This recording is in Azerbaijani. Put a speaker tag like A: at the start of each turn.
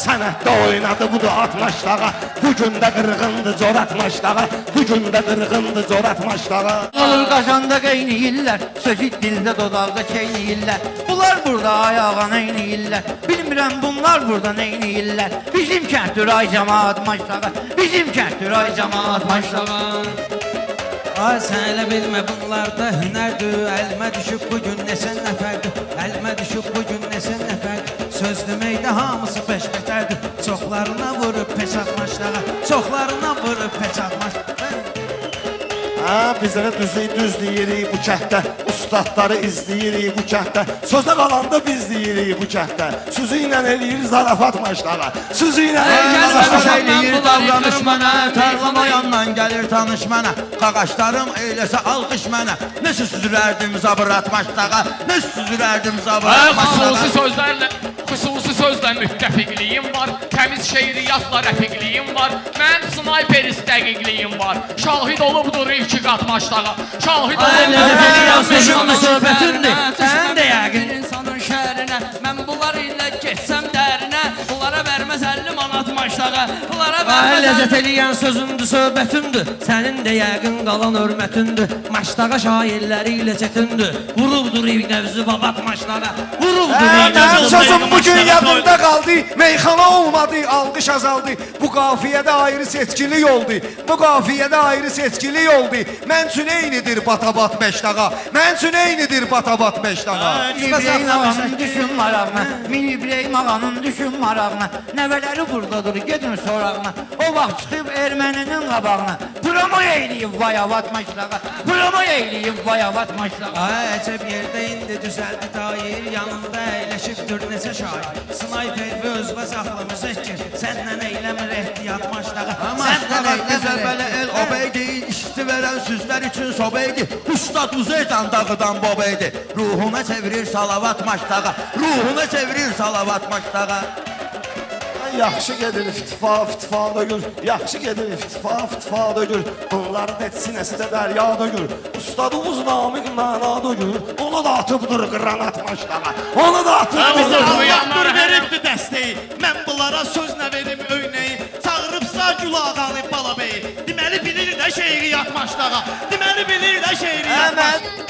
A: sənətdə oynadı budur atmaşlağa. Bugün də qırğındı corat maşlağa. Bugün də qırğındı corat maşlağa.
B: Olur qaşanda qeyniyirlər, sözü dildə dodaqda çeyniyirlər. Bunlar burada ayağa neyniyirlər, bilmirəm bunlar burada neyniyirlər. Bizim kənddir ay cəmaat maşlağa, bizim kənddir ay cəmaat maşlağa.
C: Ay sən elə bilmə bunlarda hünərdir. Əlimə düşüb bugün neçə nəfərdir, əlimə düşüb bugün neçə nəfərdir. Söz deməkdə hamısı beş-betərdir. Çoxlarına vurub peç atmaşlağa, çoxlarına vurub peç atmaşlağa.
A: Bizə düz deyirik bu kənddə, ustadları izləyirik bu kənddə. Sözə qalanda biz deyirik bu kənddə. Sözü ilə eləyir zarafat maşlağa. Sözü ilə
C: eləyir davranış mənə, tarlama yandan gəlir tanış mənə. Qaqaşlarım eyləsə alqış mənə. Nə süzürərdim zabırat maşlağa, nə süzürərdim zabırat maşlağa.
D: Xüsusi sözlə müttəfiqliyim var. Təmiz şeiriyyatla rəfiqliyim var. Mənim snayperist dəqiqliyim var. Şahid olubdur iki qat maşlağa. Şahid olubdur
B: söhbətindir, sən də yəqin
D: insanın şəhərinə. Mən bunlar ilə geçsəm dərinə. Bunlara verməz 50 manat maşlağa. Bunlara verməz
B: ləzzət eləyən sözündür, söhbətindir. Sənin də yəqin qalan hörmətindir. Maşlağa şairləri ilə çətindir. Vurubdur İbnəvzi babat maşlağa. Vurubdur
A: Mənim sözüm bugün yadımda qaldı. Meyxana olmadı, alqış azaldı. Bu qafiyədə ayrı seçkili yoldu. Bu qafiyədə ayrı seçkili yoldu. Mən üçün eynidir batabat məşlağa. Mən üçün eynidir batabat məşlağa.
B: İbrahim ağanın düşün marağına, Min İbrahim ağanın düşün marağına. Nəvələri buradadır, gedin sorağına. O vaxt çıxıb erməninin qabağına. Promo eyləyib vayavat maşlağa, promo eyləyib vayavat maşlağa.
C: Ay əcəb yerdə indi düzəldi tayir, yanında əyləşibdir neçə şair. Snayper və özbə saxlı müzəkkir, səndən eyləmir ehtiyat maşlağa. Maşlağa qəzəbələ el obeydi, işti verən süzlər üçün sobeydi. Ustad Uzeytan dağıdan bobeydi, ruhuna çevirir salavat maşlağa, ruhuna çevirir salavat maşlağa.
A: Yaxşı gedir iftifa gör. Yaxşı gedir iftifa gör. Bunların et sinəsi də dəryada gör. Ustadımız namıq mənada gör. Onu da atıbdır qranat maşlağa. Onu da atıbdır.
E: Allahdır veribdir dəstəyi. Mən bunlara sözlə verim öynəyi. Çağırıbsa Gülağanı Balabəyi. Deməli bilir də şeiriyyat maşlağa. Deməli bilir də şeiriyyat maşlağa.